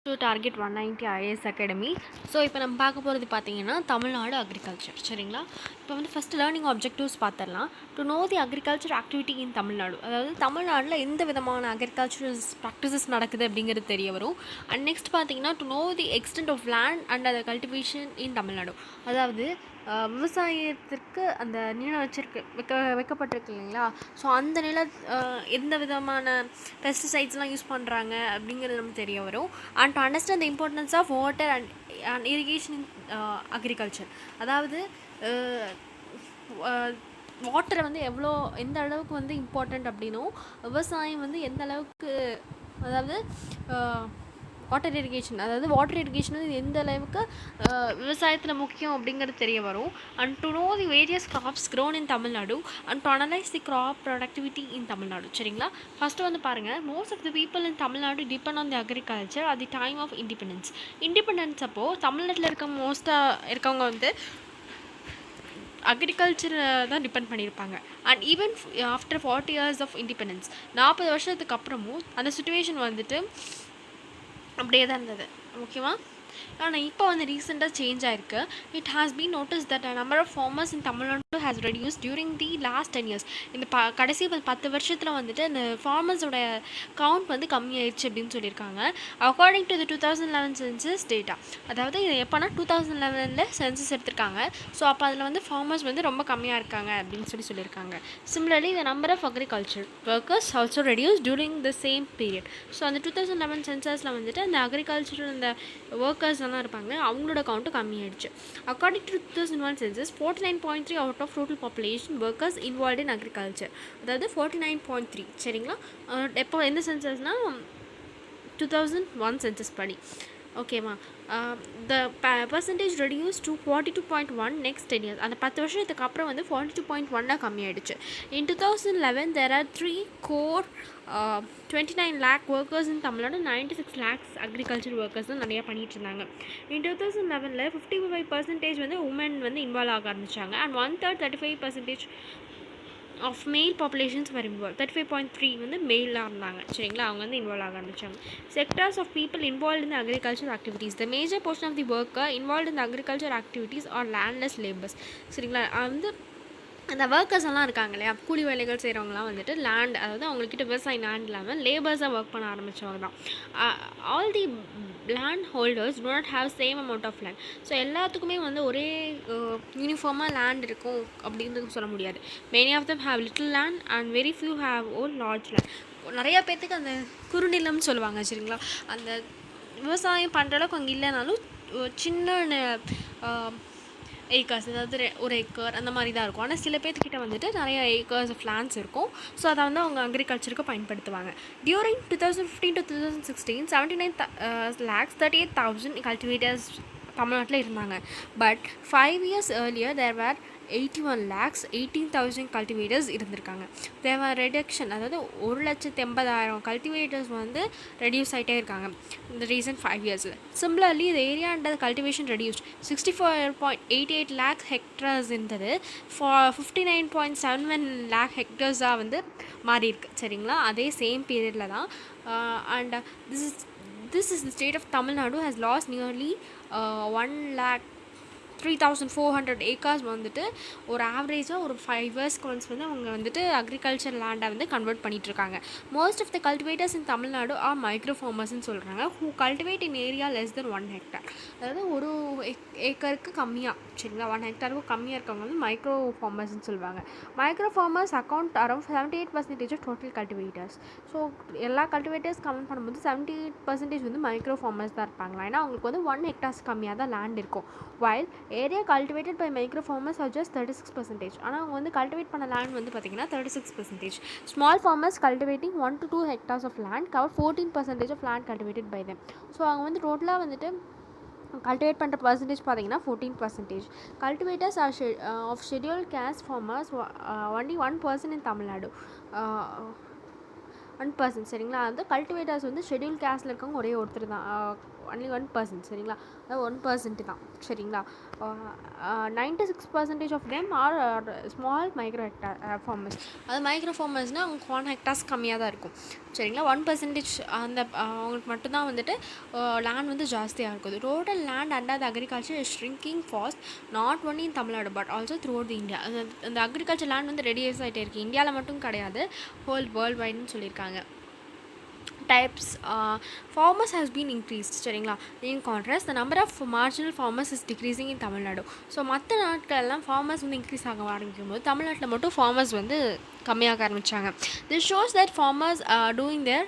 To target 190 IAS academy. So இப்போ நம்ம பார்க்க போகிறது பார்த்தீங்கன்னா தமிழ்நாடு அக்ரிகல்ச்சர். சரிங்களா? இப்போ வந்து ஃபஸ்ட் லேர்னிங் ஆப்ஜெக்டிவ்ஸ் பார்த்துடலாம். To know the agriculture activity இன் தமிழ்நாடு, அதாவது தமிழ்நாட்டில் எந்த விதமான அக்ரிகல்ச்சரல் ப்ராக்டிசஸ் நடக்குது அப்படிங்கிறது தெரிய வரும். அண்ட் நெக்ஸ்ட் பார்த்தீங்கன்னா to know the extent of land and other cultivation in Tamil Nadu, அதாவது விவசாயத்திற்கு அந்த நிலம் வைக்கப்பட்டிருக்கு இல்லைங்களா? ஸோ அந்த நில எந்த விதமான பெஸ்டிசைட்ஸ்லாம் யூஸ் பண்ணுறாங்க அப்படிங்கிறது நமக்கு தெரிய வரும். And to understand the importance of water and irrigation in agriculture, அதாவது வாட்டரை வந்து எந்த அளவுக்கு வந்து இம்பார்ட்டண்ட் அப்படின்னும் விவசாயம் வந்து எந்த அளவுக்கு, அதாவது வாட்டர் இரிகேஷன் வந்து எந்த அளவுக்கு விவசாயத்தில் முக்கியம் அப்படிங்கிறது தெரிய வரும். And to know the various crops grown in Tamil Nadu and to analyse the crop productivity in Tamil Nadu. சரிங்களா? ஃபஸ்ட்டு வந்து பாருங்கள், most of the people in Tamil Nadu depend on the agriculture at the time of independence அப்போது தமிழ்நாட்டில் இருக்கவங்க வந்து அக்ரிகல்ச்சரை தான் டிபெண்ட் பண்ணியிருப்பாங்க. And even after 40 years of independence, 40 வருஷத்துக்கு அப்புறமும் அந்த சுச்சுவேஷன் வந்துட்டு அப்படியே தான் இருந்தது. ஓகேவா? ஆனால் இப்போ வந்து ரீசெண்டாக சேஞ்ச் ஆயிருக்கு. It has been notice that number of farmers in Tamil Nadu has reduce during the last 10 years. இந்த கடைசி 10 வருஷத்தில் வந்துட்டு இந்த ஃபார்மர்ஸோட கவுண்ட் வந்து கம்மியாயிடுச்சு அப்படின்னு சொல்லியிருக்காங்க. According to the 2011 census data, அதாவது இது எப்போனா 2011 சென்சஸ் எடுத்திருக்காங்க. ஸோ அப்போ அதில் வந்து ஃபார்மர்ஸ் வந்து ரொம்ப கம்மியாக இருக்காங்க அப்படின்னு சொல்லியிருக்காங்க. Similarly the number of agriculture workers also reduce during the same period. So அந்த 2011 சென்சஸில் வந்துட்டு அந்த அக்ரிகல்ச்சர் இந்த ஒர்க்கர்ஸ் எல்லாம் இருப்பாங்க, அவங்களோட கவுண்ட்டு கம்மியாயிடுச்சு. According to 2001 census 49.3 out of total population workers involve in agriculture, அதாவது 49.3. சரிங்களா? எப்போ எந்த சென்சஸ்னால் 2001 சென்சஸ் படி. ஓகேவா? த percentage reduce to 42.1 next 10 years. அந்த 10 வருஷத்துக்கு அப்புறம் வந்து 42.1 கம்மியாயிடுச்சு. இன் 2011 there are 3 crore 29 lakh workers in Tamil Nadu, 96 lakhs agriculture workers தான் நிறையா பண்ணிகிட்டு இருந்தாங்க. இன் 2011 55% வந்து உமன் வந்து இன்வால்வ் ஆக ஆரம்பித்தாங்க. அண்ட் 1/3 35% ஆஃப் மெயில் பாப்புலேஷன்ஸ் வர இன்வால்வ். 35.3 வந்து மெயிலாக இருந்தாங்க. சரிங்களா? அவங்க வந்து இன்வால்வ் ஆக ஆரம்பித்தாங்க. Sectors of people involve in agriculture activities, the major portion of the worker involve in agriculture activities are landless labours. சரிங்களா? வந்து அந்த ஒர்க்கர்ஸ் எல்லாம் இருக்காங்க இல்லையா, கூலி வேலைகள் செய்கிறவங்களாம் வந்துட்டு லேண்ட், அதாவது அவங்கக்கிட்ட விவசாய லேண்ட் இல்லாமல் லேபர்ஸாக ஒர்க் பண்ண ஆரம்பித்தவங்க தான். All the land holders do not have same amount of land. So எல்லாத்துக்குமே வந்து ஒரே யூனிஃபார்மாக லேண்ட் இருக்கும் அப்படின்னு சொல்ல முடியாது. Many of them have little land and very few have own large land. நிறையா பேர்த்துக்கு அந்த குறுநிலம்னு சொல்லுவாங்க. சரிங்களா? அந்த விவசாயம் பண்ணுற அளவுக்கு அங்கே இல்லைனாலும் சின்ன ஏக்கர்ஸ், அதாவது ஒரு ஏக்கர் அந்த மாதிரி தான் இருக்கும். ஆனால் சில பேர்த்துக்கிட்ட வந்துட்டு நிறைய ஏக்கர்ஸ் ஆஃப் லேண்ட்ஸ் இருக்கும். ஸோ அதை வந்து அவங்க அக்ரிகல்ச்சருக்கு பயன்படுத்துவாங்க. டியூரிங் 2015 to 2016 79 lakhs 38,000 கல்டிவேட்டர்ஸ் தமிழ்நாட்டில் இருந்தாங்க. But 5 years earlier there were 81 lakhs 18,000 cultivators இருந்திருக்காங்க. தேவை ரெடக்ஷன், அதாவது 1,80,000 கல்டிவேட்டர்ஸ் வந்து ரெடியூஸ் ஆகிட்டே இருக்காங்க இந்த recent 5 years. Similarly the area under cultivation reduced 64.88 lakh hectares இருந்தது 59.71 lakh ஹெக்டர்ஸாக வந்து மாறி இருக்கு. சரிங்களா? அதே சேம் பீரியடில் தான். And this is the state of Tamil Nadu has lost nearly 1,03,400 acres வந்துட்டு ஒரு ஆவரேஜாக ஒரு 5 yearsக்கு ஒன்ஸ் வந்து அவங்க வந்துட்டு அக்ரிகல்ச்சர் லேண்டை வந்து கன்வெர்ட் பண்ணிகிட்ருக்காங்க. Most of the cultivators in Tamil Nadu are micro ஃபார்மர்ஸ்ன்னு சொல்கிறாங்க, who cultivate in area less than 1 hectare, அதாவது ஒரு ஏக்கருக்கு கம்மியாக. சரிங்களா? 1 hectareக்கு கம்மியாக இருக்கவங்க வந்து மைக்ரோ ஃபார்மர்ஸ்ன்னு சொல்லுவாங்க. Micro farmers account around 78% of total cultivators. So எல்லா கல்டிவேட்டர்ஸ் கவுண்ட் பண்ணும்போது 78% வந்து மைக்ரோ ஃபார்மர்ஸ் தான் இருப்பாங்களா, ஏன்னா அவங்களுக்கு வந்து 1 hectare கம்மியாக தான் லேண்ட் இருக்கும். While area cultivated by micro farmers are just 36%. ஆனால் அவங்க வந்து கல்டிவேட் பண்ண லேண்ட் வந்து பார்த்திங்கன்னா 36%. Small farmers cultivating 1 to 2 hectares of land cover 14% of land cultivated by them. So அவங்க வந்து டோட்டலாக வந்துட்டு கல்டிவேட் பண்ணுற பர்சன்டேஜ் பார்த்திங்கன்னா 14%. Cultivators are of scheduled caste farmers only 1% in Tamil Nadu. 1%. சரிங்களா, அது கல்டிவேட்டர்ஸ் வந்து ஷெட்யூல் கேஸ்டில் இருக்கவங்க ஒரே ஒருத்தர் தான், ஒன்லி 1%. சரிங்களா, அதாவது 1% தான். சரிங்களா, 96% of them are small micro hectare farmers. அது மைக்ரோ ஃபார்மர்ஸ்னால் அவங்க 1 ஹெக்டார்ஸ் கம்மியாக தான் இருக்கும். சரிங்களா, 1% அந்த அவங்களுக்கு மட்டும்தான் வந்துட்டு லேண்ட் வந்து ஜாஸ்தியாக இருக்குது. Total land under the agriculture is shrinking fast, not only in Tamil Nadu but also through out the India. அந்த அக்ரிகல்ச்சர் லேண்ட் வந்து ரெடியூஸ் ஆகிட்டே இருக்குது. இந்தியாவில் மட்டும் கிடையாது, ஹோல் வேர்ல்டு வைடுன்னு சொல்லியிருக்காங்க. Types farmers has been increased. சரிங்களா, in contrast the number of marginal farmers is decreasing in Tamil Nadu. So மற்ற நாட்களெல்லாம் ஃபார்மர்ஸ் வந்து இன்க்ரீஸ் ஆக ஆரம்பிக்கும் போது தமிழ்நாட்டில் மட்டும் ஃபார்மர்ஸ் வந்து கம்மியாக ஆரம்பித்தாங்க. This shows that farmers doing their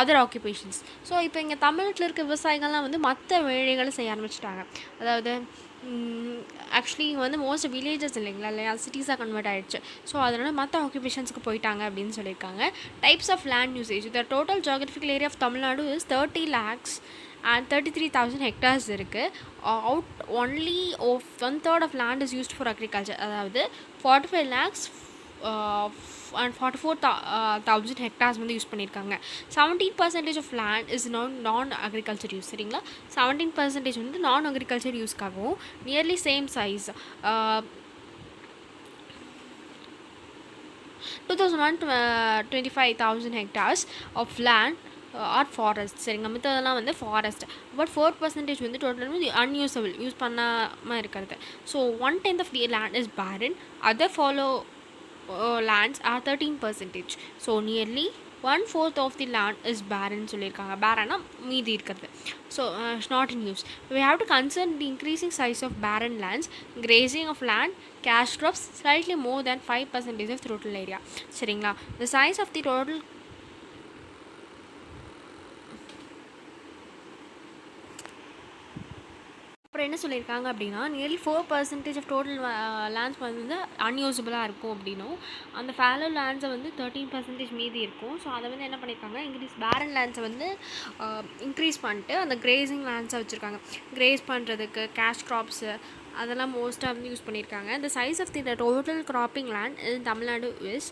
other occupations. So இப்போ இங்கே தமிழ்நாட்டில் இருக்க விவசாயிகள்லாம் வந்து மற்ற வேலைகளை செய்ய ஆரம்பிச்சிட்டாங்க. அதாவது ஆக்சுவலி இங்கே வந்து மோஸ்ட் வில்லேஜஸ் இல்லைங்களா சிட்டிஸாக கன்வெர்ட் ஆகிடுச்சு. ஸோ அதனால் மற்ற ஆக்குபேஷன்ஸுக்கு போயிட்டாங்க அப்படின்னு சொல்லியிருக்காங்க. Types of land usage. The total geographical area of Tamil Nadu is 30 lakhs and 33,000 hectares இருக்குது. Out only of 1/3 of land is used for agriculture. அதாவது 45 lakhs and 44,000 hectares வந்து யூஸ் பண்ணியிருக்காங்க. 17% of land is non agriculture use. சரிங்களா, 17% வந்து non agriculture யூஸ்க்காகவும் nearly same size 2,125,000 hectares of land are forest. சரிங்க, மித்ததெல்லாம் வந்து ஃபாரஸ்ட். பட் 4% வந்து டோட்டல் வந்து அன்யூசபிள், யூஸ் பண்ணாமல் இருக்கிறது. So 1/10 of the land is barren. Other fallow lands are 13%. So nearly 1/4 of the land is barren சொல்லியிருக்காங்க. barren மீதி இருக்கிறது. So it's not in use. We have to consider the increasing size of barren lands, grazing of land, cash crops slightly more than 5% of total area. சரிங்களா, the size of the total அப்புறம் என்ன சொல்லியிருக்காங்க அப்படின்னா nearly 4% of total lands வந்து அன்யூசபிளாக இருக்கும் அப்படின்னும், அந்த Fallot லேண்ட்ஸை வந்து 13% மீதி இருக்கும். ஸோ அதை வந்து என்ன பண்ணியிருக்காங்க, இன்க்ரீஸ் பேரன் லேண்ட்ஸை வந்து இன்க்ரீஸ் பண்ணிட்டு அந்த கிரேசிங் லேண்ட்ஸை வச்சுருக்காங்க. கிரேஸ் பண்ணுறதுக்கு கேஷ் க்ராப்ஸு அதெல்லாம் மோஸ்ட்டாக வந்து யூஸ் பண்ணியிருக்காங்க. இந்த size of the total cropping land in Tamil Nadu is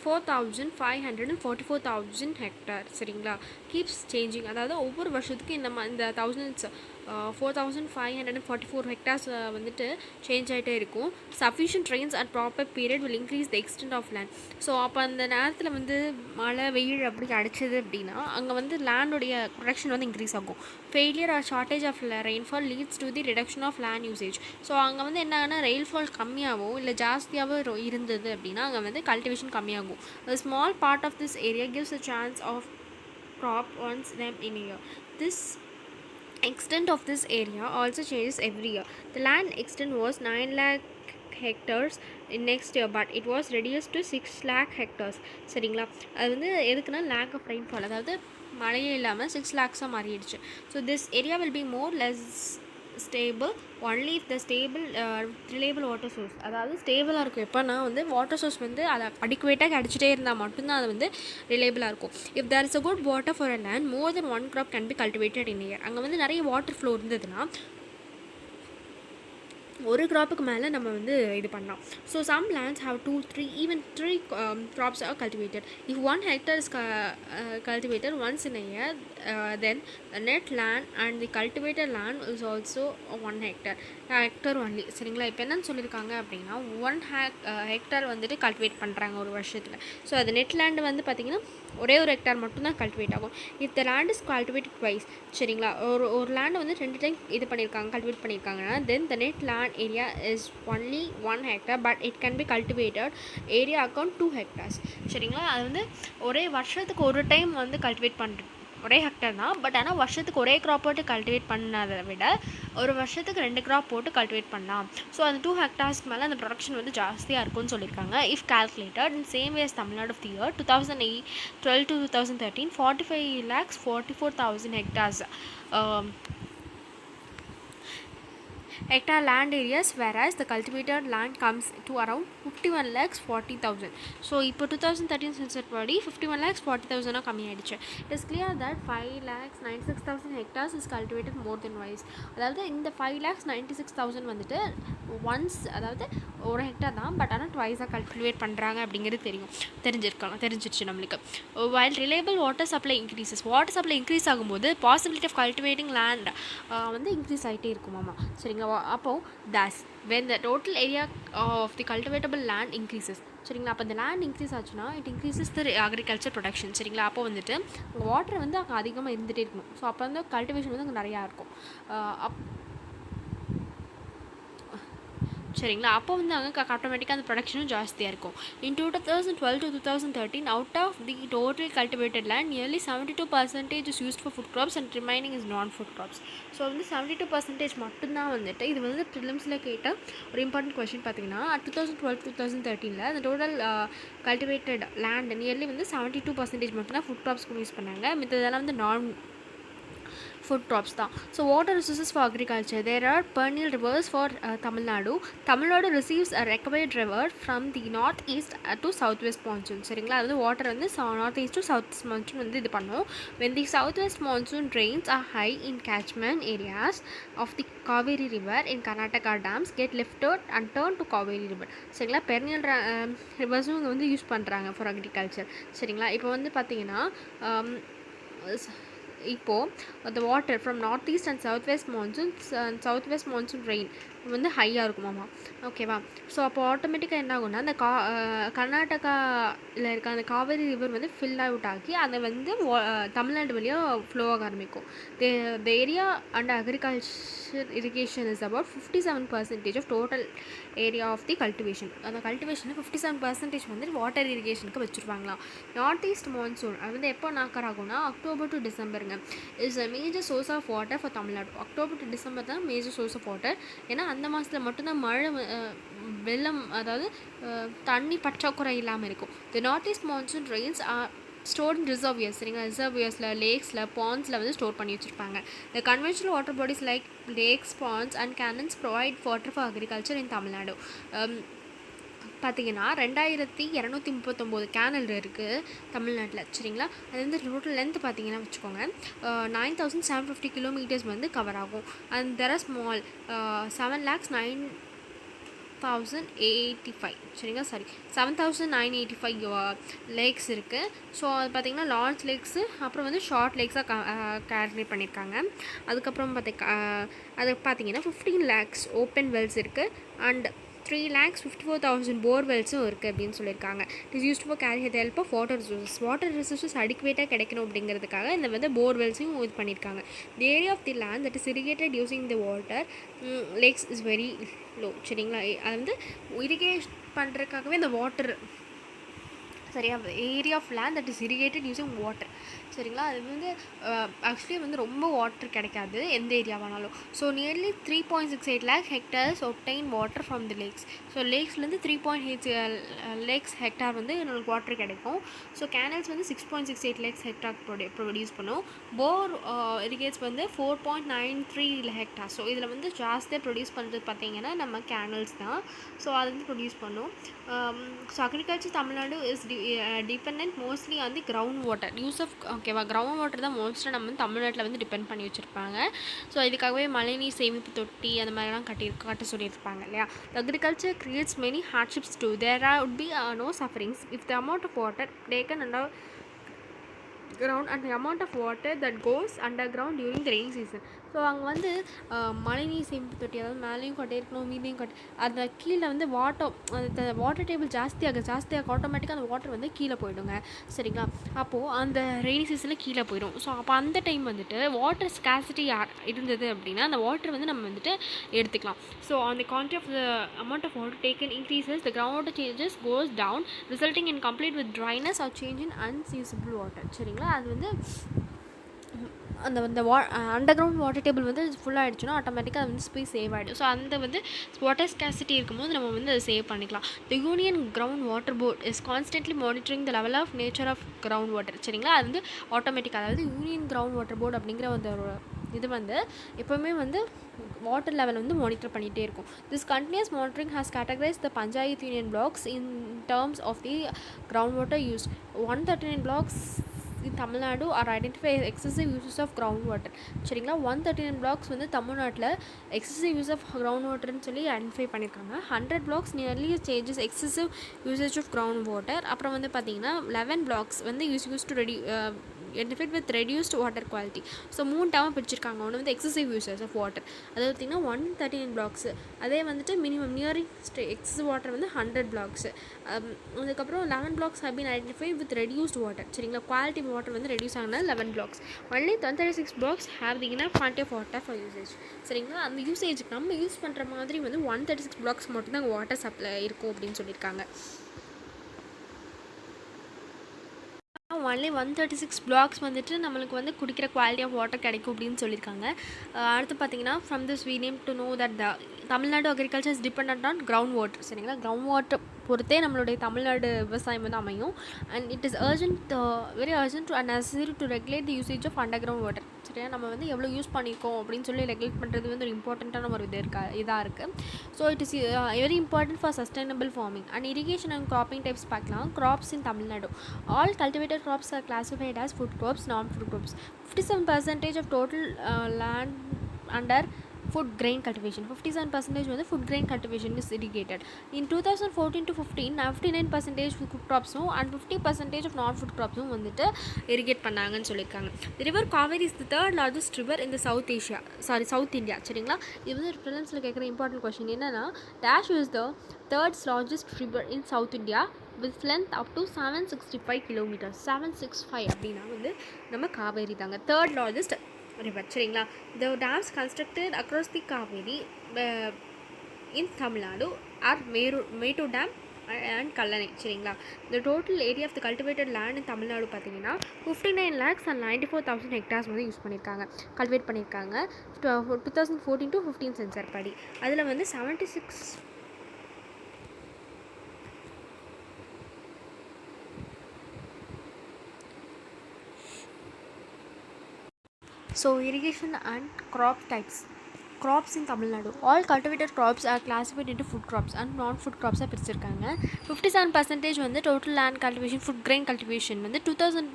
4,544,000 hectare. சரிங்களா, கீப்ஸ் சேஞ்சிங். அதாவது ஒவ்வொரு வருஷத்துக்கு இந்த 4,544 hectares வந்துட்டு சேஞ்ச் ஆகிட்டே இருக்கும். Sufficient rains at proper period will increase the extent of land. So அப்போ அந்த நேரத்தில் வந்து மழை வெயில் அப்படி அடிச்சது அப்படின்னா அங்கே வந்து லேண்டுடைய ப்ரொடக்ஷன் வந்து இன்க்ரீஸ் ஆகும். Failure or shortage of rainfall leads to the reduction of land usage. So அங்கே வந்து என்னன்னா ரெயின்ஃபால் கம்மியாகவோ இல்லை ஜாஸ்தியாகவோ இருந்தது அப்படின்னா அங்கே வந்து கல்டிவேஷன் கம்மியாகும். A small part of this area gives a chance of crop once them in a year. This extent of this area also changes every year. The land extent was 9 lakh hectares in next year, but it was reduced to 6 lakh hectares. சரிங்களா, அது வந்து எதுக்குன்னா lack of rainfall, அதாவது மழையே இல்லாமல் 6 lakhs மாறிடுச்சு. So this area will be more less stable only if the stable reliable water source. அதாவது ஸ்டேபிளாக இருக்கும் எப்போனா வந்து வாட்டர் சோர்ஸ் வந்து அதை அடிக்குவேட்டாக கிடச்சிட்டே இருந்தால் மட்டும்தான் அது வந்து ரிலேபிளாக இருக்கும். If there is a good water for a land more then 1 crop can be cultivated in year. அங்கே வந்து நிறைய வாட்டர் ஃப்ளோ இருந்ததுன்னா ஒரு க்ராப்புக்கு மேலே நம்ம வந்து இது பண்ணலாம். So some lands have 2, 3 even 3 crops are cultivated. If 1 hectare is cultivated once in a year, then the net land and the cultivated land is also 1 hectare only. சரிங்களா, இப்போ என்னன்னு சொல்லியிருக்காங்க அப்படின்னா 1 hectare வந்துட்டு கல்டிவேட் பண்ணுறாங்க ஒரு வருஷத்தில். ஸோ அது நெட் லேண்டு வந்து பார்த்திங்கன்னா ஒரே ஒரு ஹெக்டார் மட்டும்தான் கல்டிவேட் ஆகும். If the land is cultivated twice. சரிங்களா, ஒரு லேண்டை வந்து 2 டைம் இது பண்ணியிருக்காங்க, கல்டிவேட் பண்ணியிருக்காங்கன்னா then the net land area is only 1 hectare but it can be cultivated area account 2 hectares. சரிங்களா, அது வந்து ஒரே வருஷத்துக்கு ஒரு டைம் வந்து கல்டிவேட் பண்ணுறது ஒரே ஹெக்டர் தான். பட் ஆனால் வருஷத்துக்கு ஒரே க்ராப் போட்டு கல்டிவேட் பண்ணதை விட ஒரு வருஷத்துக்கு 2 க்ராப் போட்டு கல்டிவேட் பண்ணலாம். ஸோ அந்த 2 hectaresக்கு மேலே அந்த ப்ரொடக்ஷன் வந்து ஜாஸ்தியாக இருக்கும்னு சொல்லியிருக்காங்க. If calculated in same ways Tamil Nadu of the year 2012 to 2013 45,44,000 hectares hectare land areas, whereas the cultivated land comes to around 51,40,000. So இப்போ 2013 சென்சஸ் படி 51,40,000 கம்மியாயிடுச்சு. It is clear that 5,96,000 hectares is cultivated more than twice. அதாவது இந்த 5,96,000 வந்துட்டு once, அதாவது ஒரு Hector தான், but ஆனால் ட்வைஸாக கல்டிவேட் பண்ணுறாங்க அப்படிங்கிறது தெரிஞ்சிருச்சு நம்மளுக்கு. while reliable water supply increases, water supply increase ஆகும்போது பாசிபிலிட்டி ஆஃப் கல்டிவேட்டிங் லேண்ட் வந்து இன்க்ரீஸ் ஆகிட்டே இருக்குமாமா. சரிங்களா? அப்போது thus when the total area of the cultivatable land increases, சரிங்களா, அப்போ இந்த லேண்ட் இன்க்ரீஸ் ஆச்சுன்னா it increases the agriculture production. சரிங்களா? அப்போ வந்துட்டு வாட்டர் வந்து அங்கே அதிகமாக இருந்துகிட்டே இருக்கணும். ஸோ அப்போ வந்து கல்டிவேஷன் வந்து அங்கே நிறையா இருக்கும். சரிங்களா? அப்போ வந்து அங்கே ஆட்டோமேட்டிக்காக அந்த ப்ரொடக்ஷனும் ஜாஸ்தியாக இருக்கும். In 2012 to 2013 out of the total cultivated land nearly 72% is used for food crops and remaining is non food crops. So வந்து 72% மட்டும்தான் வந்துட்டு, இது வந்து ப்ரிலிம்ஸில் கேட்ட ஒரு இம்பார்ட்டன்ட் கொஸ்டின் பார்த்தீங்கன்னா 2012-2013 அந்த டோட்டல் கல்டிவேட்டட் லேண்ட் நியர்லி வந்து 72% மட்டும்தான் ஃபுட் க்ராப்ஸ்க்கு யூஸ் பண்ணாங்க. மித்ததெல்லாம் வந்து நான் ஃபுட் க்ராப்ஸ் தான். So water resources for agriculture, there are perennial rivers for Tamil Nadu. Tamil Nadu receives a recovered river from the north east to south west monsoon. சரிங்களா? அது water வந்து north east to south west monsoon வந்து இது பண்ணும். when the south west monsoon rains are high in catchment areas of the Kaveri river in Karnataka dams get lifted and turned to Kaveri river. சரிங்களா? perennial ரிவர்ஸும் இங்கே வந்து use பண்ணுறாங்க for agriculture. சரிங்களா? இப்போ வந்து பார்த்தீங்கன்னா இப்போது the water from north east and south west monsoon rain வந்து ஹையாக இருக்குமாமா. ஓகேவா? ஸோ அப்போ ஆட்டோமேட்டிக்காக என்ன ஆகும்னா அந்த கர்நாடகாவில் இருக்க அந்த காவேரி ரிவர் வந்து ஃபில் அவுட் ஆகி அதை வந்து தமிழ்நாடு வழியாக ஃப்ளோ ஆக ஆரம்பிக்கும். the area under agriculture irrigation is about 57% of total area of the cultivation. அந்த கல்டிவேஷனில் 57% வந்து வாட்டர் இரிகேஷனுக்கு வச்சுருவாங்களாம். நார்த் ஈஸ்ட் மான்சூன் அது வந்து எப்போ நாக்கர் ஆகும்னா அக்டோபர் டு டிசம்பருங்க. Is a major source of water for Tamil Nadu. October to December தான் மேஜர் சோர்ஸ் ஆஃப் வாட்டர். ஏன்னா அந்த மாதத்தில் மட்டும்தான் மழை வெள்ளம், அதாவது தண்ணி பற்றாக்குறை இல்லாமல் இருக்கும். The north east monsoon rains are stored in reservoirs. சரிங்களா? ரிசர்வியர்ஸில், லேக்ஸில், பாண்ட்ஸில் வந்து ஸ்டோர் பண்ணி வச்சுருப்பாங்க. The conventional water bodies like lakes, ponds and canals provide water for agriculture in Tamil Nadu. பார்த்தீங்கன்னா 2239 கேனல் இருக்குது தமிழ்நாட்டில். சரிங்களா? அது வந்து டோட்டல் லென்த் பார்த்தீங்கன்னா வச்சுக்கோங்க 9750 கிலோமீட்டர்ஸ் வந்து கவர் ஆகும். அண்ட் தெர் ஆர் ஸ்மால் 7,09,85 சரிங்களா? 7,985 லேக்ஸ் இருக்குது. ஸோ அது பார்த்திங்கன்னா லார்ஜ் லேக்ஸு, அப்புறம் வந்து ஷார்ட் லேக்ஸாக கேல்குலேட் பண்ணியிருக்காங்க. அதுக்கப்புறம் அது பார்த்திங்கன்னா 15 lakhs ஓப்பன் வெல்ஸ் இருக்குது அண்ட் 3,54,000 போர்வெல்ஸும் இருக்குது அப்படின்னு சொல்லியிருக்காங்க. It is used for carry the help of water resources அடிக்குவேட்டாக கிடைக்கணும் அப்படிங்கிறதுக்காக இந்த வந்து போர்வெல்ஸையும் இது பண்ணியிருக்காங்க. The area of the land that is irrigated using the water lakes is very low. சரிங்களா? அது வந்து இரிகேட் பண்ணுறதுக்காகவே இந்த வாட்டர், சரியா, area of land that is irrigated using water. சரிங்களா? அது வந்து ஆக்சுவலி வந்து ரொம்ப வாட்டர் கிடைக்காது எந்த ஏரியாவானாலும். So nearly 3.68 lakh hectares obtain water from the lakes. So லேக்ஸ்லேருந்து 3.8 lakhs ஹெக்டார் வந்து நம்மளுக்கு வாட்டர் கிடைக்கும். ஸோ கேனல்ஸ் வந்து 6.68 lakhs ஹெக்டார் ப்ரொடியூஸ் பண்ணும். போர் இரிகேட்ஸ் வந்து 4.93 hectares. ஸோ இதில் வந்து ஜாஸ்தியாக ப்ரொடியூஸ் பண்ணுறது பார்த்தீங்கன்னா நம்ம கேனல்ஸ் தான். ஸோ அது வந்து ப்ரொடியூஸ் பண்ணும். So agriculture Tamil Nadu is depend mostly on the ground water use of. ஓகேவா? கிரவுண்ட் வாட்டர் தான் மோஸ்ட்டாக நம்ம வந்து தமிழ்நாட்டில் வந்து டிபெண்ட் பண்ணி வச்சுருப்பாங்க. ஸோ இதுக்காகவே மழைநீர் சேமிப்பு தொட்டி அந்த மாதிரிலாம் கட்ட சொல்லியிருப்பாங்க இல்லையா? Agriculture creates many hardships too. There would be no sufferings if the amount of water taken under ground and the amount of water that goes underground during the rainy season. So அங்கே வந்து மழைநீர் சேமிப்பு தொட்டி, அதாவது மேலேயும் கட்டியிருக்கணும், மீனையும் அந்த கீழே வந்து அந்த வாட்டர் டேபிள் ஜாஸ்தியாக ஆட்டோமேட்டிக்காக அந்த வாட்டர் வந்து கீழே போயிடுங்க. சரிங்களா? அப்போது அந்த ரெய்னி சீசனில் கீழே போயிடும். ஸோ அப்போ அந்த டைம் வந்துட்டு வாட்டர் ஸ்காசிட்டி இருந்தது அப்படின்னா அந்த வாட்டர் வந்து நம்ம வந்துட்டு எடுத்துக்கலாம். ஸோ அந்த quantity of the amount of water taken increases, the ground water changes goes down resulting in complete with dryness or change in unusable water. சரிங்களா? அது வந்து அந்த அண்டர் கிரவுண்ட் வாட்டர் டேபிள் வந்து ஃபுல்லாகிடுச்சுன்னா ஆட்டோமேட்டிக்காக அது வந்து ஸ்பேஸ் சேவ் ஆகிடும். ஸோ அந்த வந்து வாட்டர் ஸ்கேசிட்டி இருக்கும்போது நம்ம வந்து அதை சேவ் பண்ணிக்கலாம். The union ground water board is constantly monitoring the level of nature of ground water. சரிங்களா? அது வந்து ஆட்டோமேட்டிக்காக, அதாவது யூனியன் கிரவுண்ட் வாட்டர் போர்டு அப்படிங்கிற அந்த இது வந்து எப்போவுமே வந்து வாட்டர் லெவல் வந்து மானிட்டர் பண்ணிகிட்டே இருக்கும். This continuous monitoring has categorize the panchayat union blocks in terms of the ground water use. 139 blocks in Tamil Nadu are identified excessive uses of ground water. சரிங்களா, 139 blocks வந்து தமிழ்நாட்டில் எக்ஸசிவ் யூஸ் ஆஃப் கிரவுண்ட் வாட்டர்னு சொல்லி identify பண்ணியிருக்காங்க. 100 blocks nearly changes excessive usage of ground water. அப்புறம் வந்து பார்த்திங்கன்னா 11 blocks வந்து use to identified with reduced water quality. So 3 டேர்மாக பிரிச்சிருக்காங்க. ஒன்று வந்து எக்ஸசிவ் யூசஸ் ஆஃப் வாட்டர், அதாவது பார்த்திங்கன்னா 139 blocks. அதே வந்துட்டு மினிமம் நியரிங் எக்ஸசிவ் வாட்டர் வந்து 100 blocks. அதுக்கப்புறம் 11 blocks have been identified with reduced water. சரிங்களா, குவாலிட்டி வாட்டர் வந்து ரெடியூஸ் ஆகினா 11 blocks. ஒன்லி 36 blocks have the enough quantity of water for usage. சரிங்களா, அந்த யூசேஜுக்கு நம்ம யூஸ் பண்ணுற மாதிரி வந்து 136 blocks மட்டும்தான் வாட்டர் சப்ளை இருக்கும் அப்படின்னு சொல்லியிருக்காங்க. ஒன்லி 136 blocks வந்துட்டு நம்மளுக்கு வந்து குடிக்கிற குவாலிட்டி ஆஃப் வாட்டர் கிடைக்கும் அப்படின்னு சொல்லியிருக்காங்க. அடுத்து பார்த்தீங்கன்னா from this we need to know that the Tamil Nadu agriculture is depend on ground water. சரிங்களா, கிரவுண்ட் வாட்டர் பொறுத்தே நம்மளுடைய தமிழ்நாடு விவசாயம் வந்து அமையும். And it is urgent, very urgent and necessary to regulate the usage of underground water. சரியா, நம்ம வந்து எவ்வளோ யூஸ் பண்ணியிருக்கோம் அப்படின்னு சொல்லி ரெகுலேட் பண்ணுறது வந்து ஒரு இம்பார்ட்டண்ட்டான ஒரு இதாக இருக்குது. So it is very important for sustainable farming and irrigation and cropping types பார்க்கலாம். Crops in Tamil Nadu, all cultivated crops are classified as food crops, non-food crops. 57% of total land under food grain cultivation. 57% வந்து food grain cultivation is irrigated. In 2014 to 15, 59% food crops and 50% of non-food crops வந்துட்டு irrigate பண்ணாங்கன்னு சொல்லியிருக்காங்க. The river Kaveri is the third largest river in the South India. சரிங்களா, இது வந்து ப்ரிலிம்ஸில் கேட்குற important question என்னன்னா, Dash is the third largest river in South India with length up to 765 kilometers. 765 அப்படின்னா வந்து நம்ம காவேரி தாங்க தேர்ட் லார்ஜஸ்ட் river. சரிங்களா, the dams constructed across the Kaveri in Tamil Nadu are Meru Dam and Kallanai. சரிங்களா, the total area of the cultivated land in Tamil Nadu பார்த்தீங்கன்னா 59 lakhs and 94,000 hectares வந்து use பண்ணியிருக்காங்க, cultivate பண்ணியிருக்காங்க 2014 to 15 sensor படி. அதில் வந்து 76 So irrigation and crop types. Crops in Tamil Nadu, all cultivated crops are classified into food crops and non-food crops பிரிச்சிருக்காங்க. 57% வந்து total land cultivation food grain cultivation வந்து 2000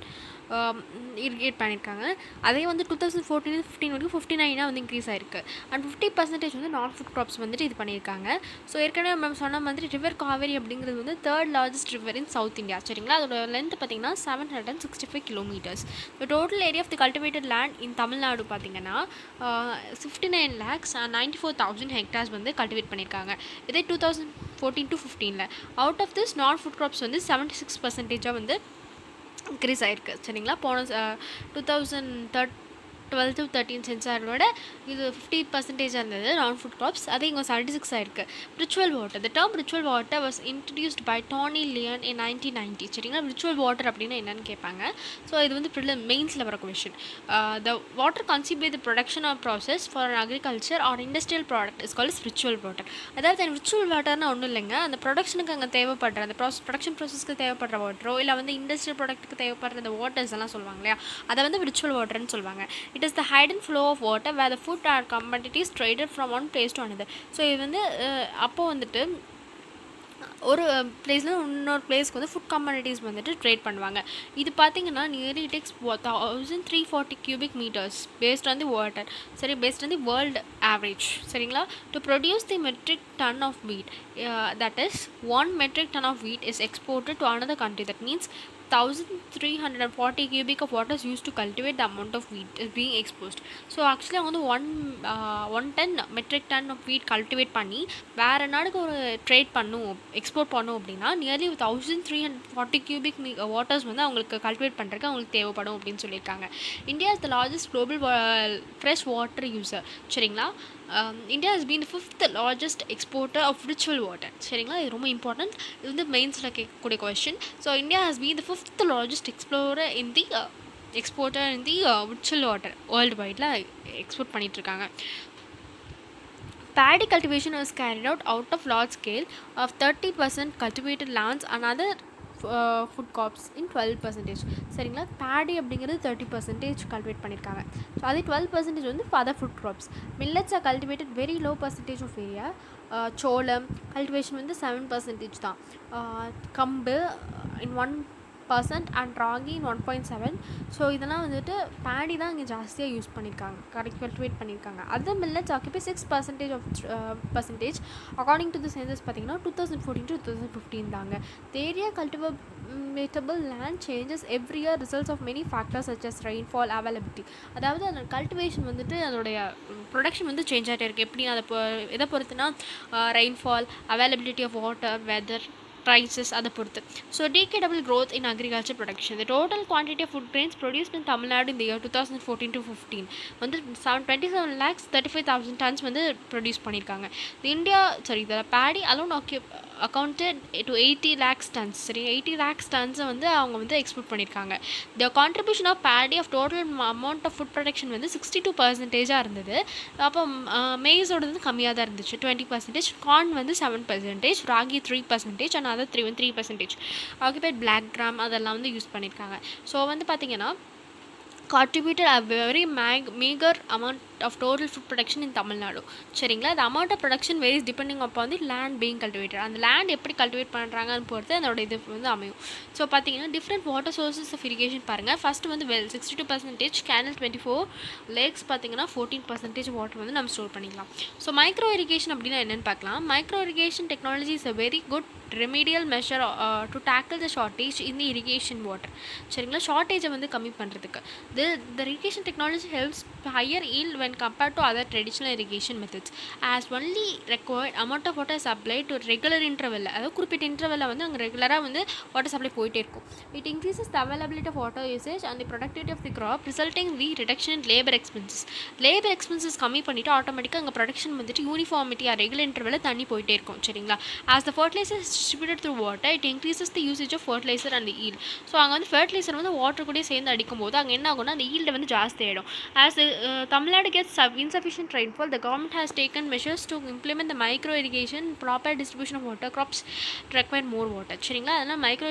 irrigate பண்ணியிருக்காங்க. அதே வந்து 2014-15 வரைக்கும் 59 வந்து இன்க்ரீஸ் ஆயிருக்கு. அண்ட் 50% வந்து நான் ஃபுட் க்ராப்ஸ் வந்துட்டு இது பண்ணியிருக்காங்க. ஸோ ஏற்கனவே நம்ம சொன்ன மாதிரி ரிவர் காவேரி அப்படிங்கிறது வந்து third largest river in South India. சரிங்களா, அதோட லென்த் பார்த்திங்கன்னா 765 kilometers. The total area of the cultivated land in Tamil Nadu பார்த்திங்கன்னா 59 lakhs and 94,000 hectares வந்து கல்டிவேட் பண்ணியிருக்காங்க. இதே 2014 to 15 அவுட் ஆஃப் திஸ் நான் ஃபுட் க்ராப்ஸ் வந்து 76% வந்து இன்க்ரீஸ் ஆகிருக்கு. சரிங்களா, போன 2012 to 13 சென்சாரோட இது 50% இருந்தது நான் ஃபுட் க்ராப்ஸ், அது இங்கே 76 ஆயிருக்கு. Virtual water, the term virtual water was introduced by Tony Allan in 1990. சரிங்களா, ரிச்சுவல் வாட்டர் அப்படின்னா என்னென்னு கேட்பாங்க. ஸோ இது வந்து மெயின்ஸில் வர question. The water consume by the production of process for agriculture or industrial product is called virtual water. அதாவது virtual வாட்டர்னா ஒன்றும் இல்லைங்க, அந்த ப்ரொடக்ஷனுக்கு அங்கே தேவைப்படுற அந்த ப்ரொடக்ஷன் ப்ராசஸ்க்கு தேவைப்படுற வாட்டரோ இல்லை வந்து இண்டஸ்ட்ரியல் ப்ராடக்ட்டுக்கு தேவைப்படுற அந்த வாட்டர்ஸ் எல்லாம் சொல்லுவாங்க இல்லையா, அதை வந்து ரிச்சுவல் வாட்டர்னு சொல்லுவாங்க. It is the hidden flow of water where the food or commodities traded from one place to another. So இது வந்து அப்போது வந்துட்டு ஒரு பிளேஸில் இன்னொரு பிளேஸ்க்கு வந்து ஃபுட் கம்மாடிட்டிஸ் வந்துட்டு ட்ரேட் பண்ணுவாங்க. இது பார்த்திங்கன்னா nearly takes 1340 cubic meters based on the water. சரி, based on the world average. சரிங்களா, to produce the metric ton of wheat, that is 1 metric ton of wheat is exported to another country. That means 1340 cubic of water is used to cultivate the amount of wheat is being exposed. So actually வந்து 110 metric ton of wheat cultivate பண்ணி வேறு நாடுக்கு ஒரு trade பண்ணும், export பண்ணும் அப்படின்னா nearly 1340 cubic waters வந்து அவங்களுக்கு cultivate பண்ணுறதுக்கு அவங்களுக்கு தேவைப்படும் அப்படின்னு சொல்லியிருக்காங்க. India is the largest global fresh water user. சரிங்களா, India has been the 5th largest exporter of ritual water. சரிங்களா, இது ரொம்ப இம்பார்ட்டன்ட், இது வந்து மெயின்ஸில் கேட்கக்கூடிய question. So India has been the 5th largest exporter in the ritual water world வைடில் export பண்ணிகிட்ருக்காங்க. Paddy cultivation was carried out of large scale of 30% cultivated lands and other food crops in 12%. சரிங்களா. பேடி அப்படிங்கிறது 30% cultivate பண்ணியிருக்காங்க. So அதே 12% வந்து for other food crops. Millets are cultivated very low percentage of area. சோளம் cultivation வந்து 7% தான். கம்பு in 1% and ragi in 1.7. So இதெல்லாம் வந்துட்டு பேடி தான் இங்கே ஜாஸ்தியாக யூஸ் பண்ணியிருக்காங்க, கல்டிவேட் பண்ணியிருக்காங்க. Other millets occupy 6% of percentage according to the census பார்த்தீங்கன்னா 2014 to 2015 தாங்க. The area cultivable land changes every year results of many factors such as rainfall availability. அதாவது அந்த கல்டிவேஷன் வந்துட்டு அதோடைய ப்ரொடக்ஷன் வந்து சேஞ்ச் ஆகிட்டே இருக்குது. எப்படி அதை எதை பொறுத்துனா rainfall, availability of water, weather, prices அதை பொறுத்து. So decadable growth in agriculture production. The total quantity of food grains produced in Tamil Nadu in the year 2014 to 15 வந்து 27,35,000 tons வந்து ப்ரொடியூஸ் பண்ணியிருக்காங்க. the paddy alone accounted to 80 lakhs tons. சரி, 80 lakhs tons வந்து அவங்க வந்து export பண்ணியிருக்காங்க. The contribution of paddy of total amount of food production வந்து 62% இருந்தது. அப்போ மேய்ஸோட வந்து கம்மியாக தான் இருந்துச்சு, 20%. கார்ன் வந்து 7%, ragi 3%, and other 3%. Occupied black gram அதெல்லாம் வந்து யூஸ் பண்ணியிருக்காங்க. ஸோ வந்து பார்த்திங்கன்னா contributed a very meager amount of total food production in Tamil Nadu. சரிங்களா. the amount of production varies depending upon the land being cultivated. அந்த land எப்படி cultivate பண்ணுறாங்கன்னு பொறுத்து அதோட இது வந்து அமையும். ஸோ பார்த்தீங்கன்னா different water sources of irrigation பாருங்கள். ஃபஸ்ட்டு வந்து வெல் 62%, கேனல் 24, லேக்ஸ் பார்த்தீங்கன்னா 14% வாட்டர் வந்து நம்ம ஸ்டோர் பண்ணிக்கலாம். ஸோ மைக்ரோ இரிகேஷன் அப்படின்னா என்னென்னு பார்க்கலாம். Micro irrigation technology is a very good remedial measure to tackle the shortage in the irrigation water. சரிங்களா. ஷார்ட்டேஜை வந்து கம்மி பண்ணுறதுக்கு the irrigation technology helps higher yield when compared to other traditional irrigation methods, as only required amount of water is applied to regular interval. அதாவது குறிப்பிட்ட இன்டர்வலில் வந்து அங்கே ரெகுலராக வந்து வாட்டர் சப்ளை போயிட்டே இருக்கும். It increases the availability of water usage and the productivity of the crop, resulting the reduction in labour expenses. Labour expenses கம்மி பண்ணிவிட்டு ஆட்டோமேட்டிக்காக அங்கே ப்ரொடக்ஷன் வந்துட்டு யூனிஃபார்மிட்டியாக ரெகுலர் இன்டர்வலில் தண்ணி போயிட்டே இருக்கும். சரிங்களா. As the fertiliser is distributed through water, it increases the usage of fertiliser and yield. So அங்கே வந்து ஃபர்டிலைசர் வந்து வாட்டர் கூட சேர்ந்து அடிக்கும் போது அங்கே என்ன ஆகும்னா அந்த ஈல்டு வந்து ஜாஸ்தி ஆகிடும். As Tamil Nadu gets insufficient rainfall, the government has taken measures to implement the micro irrigation, proper distribution of water, crops require more water. சரிங்களா. அதனால் மைக்ரோ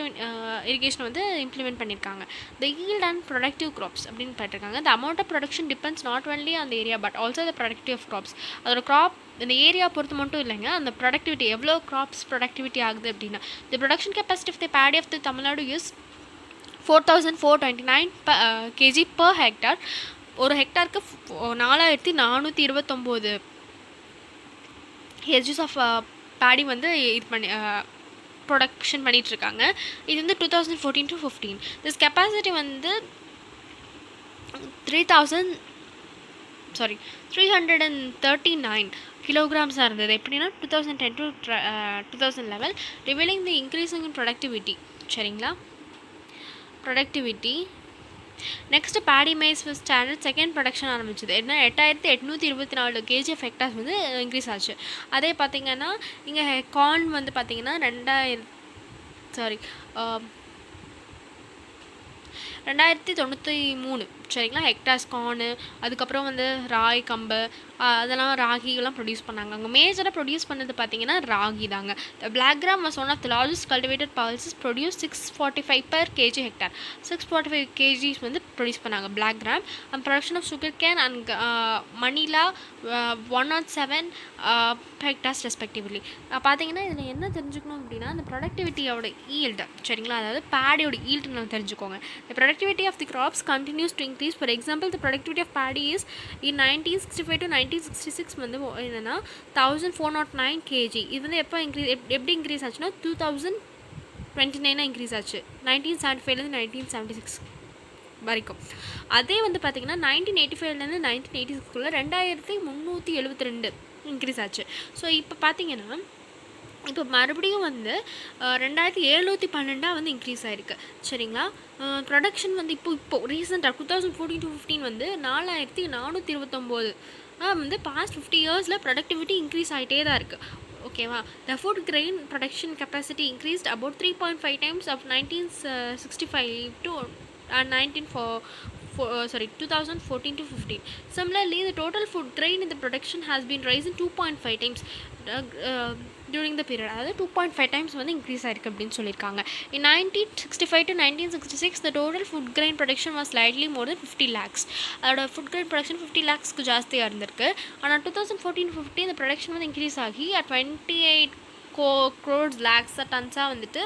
இரிகேஷன் வந்து இம்ப்ளிமெண்ட் பண்ணியிருக்காங்க. the yield and productive crops அப்படின்னு பார்த்துருக்காங்க. the amount of production depends not only on the area but also the productivity of crops. அதோட graph இந்த area பொறுத்து மட்டும் இல்லைங்க, அந்த ப்ரொடக்டிவிட்டி எவ்வளோ க்ராப்ஸ் ப்ரொடக்டிவிட்டி ஆகுது அப்படின்னா. the production capacity of the paddy of the Tamil Nadu is 4,429 kg per hectare. ஒரு ஹெக்டாருக்கு 4,429 kgs ஆஃப் பேடி வந்து இது பண்ணி ப்ரொடக்ஷன் பண்ணிகிட்ருக்காங்க. இது வந்து 2014 to 15. திஸ் கெப்பாசிட்டி வந்து 339 kilograms இருந்தது. எப்படின்னா 2010 to 2011, revealing the increasing in productivity. சரிங்களா. Productivity next paddy maize standard second production ஆரம்பிச்சது. என்ன 8,824 kg ஆஃப் ஹெக்டார்ஸ் வந்து இன்க்ரீஸ் ஆச்சு. அதே பார்த்திங்கன்னா இங்கே கார்ன் வந்து பார்த்திங்கன்னா 2,093 சரிங்களா ஹெக்டார்ஸ் கார்னு. அதுக்கப்புறம் வந்து ராய், கம்பு, அதெல்லாம் ராகிலாம் ப்ரொடியூஸ் பண்ணாங்க. அங்கே மேஜராக ப்ரொடியூஸ் பண்ணது பார்த்தீங்கன்னா ராகி தாங்க. Black gram was one of the largest cultivated pulses produce 645 per kg hectare. 645 kgs வந்து ப்ரொடியூஸ் பண்ணாங்க black gram. And production of sugar cane and மணிலா 107 ஹெக்டார்ஸ் ரெஸ்பெக்டிவ்லி. பார்த்தீங்கன்னா இதில் என்ன தெரிஞ்சுக்கணும் அப்படின்னா அந்த ப்ரொடக்டிவிட்டியோட ஈல்டு சரிங்களா, அதாவது பேடியோட ஈல்டு நம்ம தெரிஞ்சுக்கோங்க. The productivity of the crops continues to increase. For example, the productivity of paddy is in 1965 to 1966 வந்து என்னன்னா 1,409 kg. இது வந்து எப்போ எப்படி இன்க்ரீஸ் ஆச்சுன்னா 2029 இன்க்ரீஸ் ஆச்சு. 1975லேருந்து 1976 வரைக்கும். அதே வந்து பார்த்திங்கன்னா 1985லேருந்து 1986குள்ளே 2,372 இன்க்ரீஸ் ஆச்சு. ஸோ இப்போ பார்த்திங்கன்னா இப்போ மறுபடியும் வந்து 2,712 வந்து இன்க்ரீஸ் ஆகிருக்கு சரிங்களா. ப்ரொடக்ஷன் வந்து இப்போ ரீசெண்டாக 2014 to 15 வந்து 4,429 வந்து பாஸ்ட் 50 இயர்ஸில் ப்ரொடக்டிவிட்டி இன்க்ரீஸ் ஆகிட்டே தான் இருக்குது. ஓகேவா. The food grain production capacity increased about 3.5 times of 1965 to 2014 to 15. Similarly, the total food grain in the production has been raised 2.5 times. During the period, அதாவது 2.5 டைம்ஸ் வந்து increase ஆயிருக்கு அப்படின்னு சொல்லியிருக்காங்க. இன் 1965 to 1966 the total food grain production was slightly more than 50 lakhs. அதோட food grain production 50 லேக்ஸ்க்கு ஜாஸ்தியாக இருந்திருக்கு. ஆனால் 2014-15 இந்த ப்ரொடக்ஷன் வந்து இன்க்ரீஸ் ஆகி 28 crores lakhs டன்ஸாக வந்துட்டு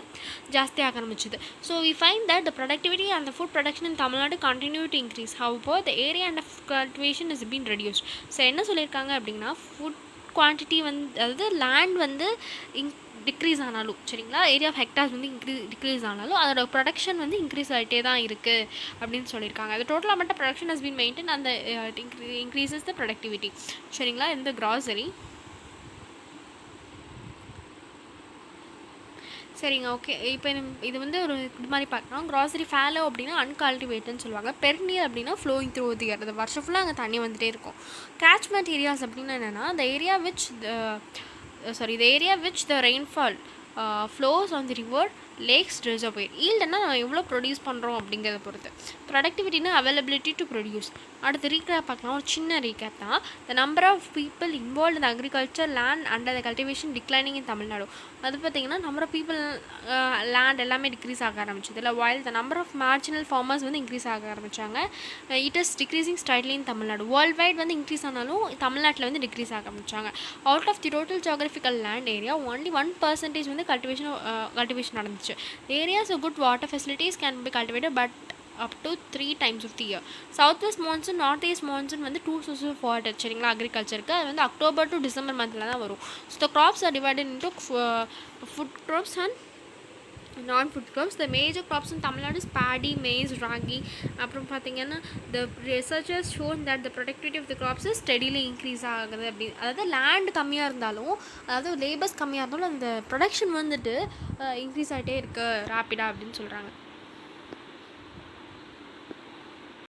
ஜாஸ்தியாக ஆரம்பிச்சுது. So we find that the productivity and the food production in Tamil Nadu continue to increase. How the area and cultivation is been reduced. So என்ன சொல்லியிருக்காங்க அப்படின்னா, ஃபுட் குவான்டிட்டி வந்து, அதாவது லேண்ட் வந்து டிக்ரீஸ் ஆனாலும், சரிங்களா, ஏரியா ஆஃப் ஹெக்டார்ஸ் வந்து டிக்ரீஸ் ஆனாலும் அதோட ப்ரொடக்ஷன் வந்து இன்க்ரீஸ் ஆகிட்டே தான் இருக்குது அப்படின்னு சொல்லியிருக்காங்க. அது total amount of production has been maintain அந்த இன்க்ரீசஸ் த ப்ரொடக்டிவிட்டி. சரிங்களா, இந்த கிராசரி. சரிங்க, ஓகே. இப்போ இது வந்து ஒரு இது மாதிரி பார்க்கலாம். கிராசரி ஃபேலோ அப்படின்னா அன்கல்டிவேட்டட்னு சொல்லுவாங்க. பெர்னியர் அப்படின்னா ஃப்ளோயிங் த்ரூ தி இயர், அது வருஷம் ஃபுல்லாக அங்கே தண்ணி வந்துகிட்டே இருக்கும். கேட்ச்மெண்ட் ஏரியாஸ் அப்படின்னா என்னென்னா, the area which the rainfall flows on the river, lakes, reservoir. ஈல்டுன்னா நம்ம எவ்வளோ ப்ரொடியூஸ் பண்ணுறோம் அப்படிங்கிறத பொறுத்து. ப்ரொடக்டிவிட்டினா அவைலபிலிட்டி டு ப்ரொடியூஸ். அடுத்து ரீகேப் பார்க்கலாம். ஒரு சின்ன ரீகேப் தான். The number of people involve in agriculture land under the cultivation declining in Tamil Nadu. அது பார்த்திங்கன்னா நம்பர் ஆஃப் பீப்புள், லேண்ட் எல்லாமே டிக்ரீஸ் ஆக ஆரம்பிச்சது இல்லை. While the number of marginal farmers வந்து இன்க்ரீஸ் ஆக ஆரம்பித்தாங்க. It is decreasing slightly in Tamil Nadu. World wide வந்து இன்க்ரீஸ் ஆனாலும் தமிழ்நாட்டில் வந்து டிக்ரீஸ் ஆக ஆரம்பித்தாங்க. Out of the total geographical land area only 1% வந்து கல்டிவேஷன் நடந்துச்சு. Areas of good water facilities can be cultivated but up to 3 times of the year. Southwest monsoon, northeast monsoon வந்து 2 sources of water, சரிங்களா, அக்ரிகல்ச்சருக்கு. அது வந்து October to December மந்தில் தான் வரும். So the crops are divided into food crops and non-food crops. The major crops in Tamil Nadu is paddy, maize, ragi. அப்புறம் பார்த்தீங்கன்னா the researchers shown that the productivity of the crops is steadily increase ஆகுது. அப்படி அதாவது land கம்மியாக இருந்தாலும், அதாவது labours கம்மியாக இருந்தாலும் அந்த ப்ரொடக்ஷன் வந்துட்டு இன்க்ரீஸ் ஆகிட்டே இருக்குது ரேப்பிடாக அப்படின்னு சொல்கிறாங்க.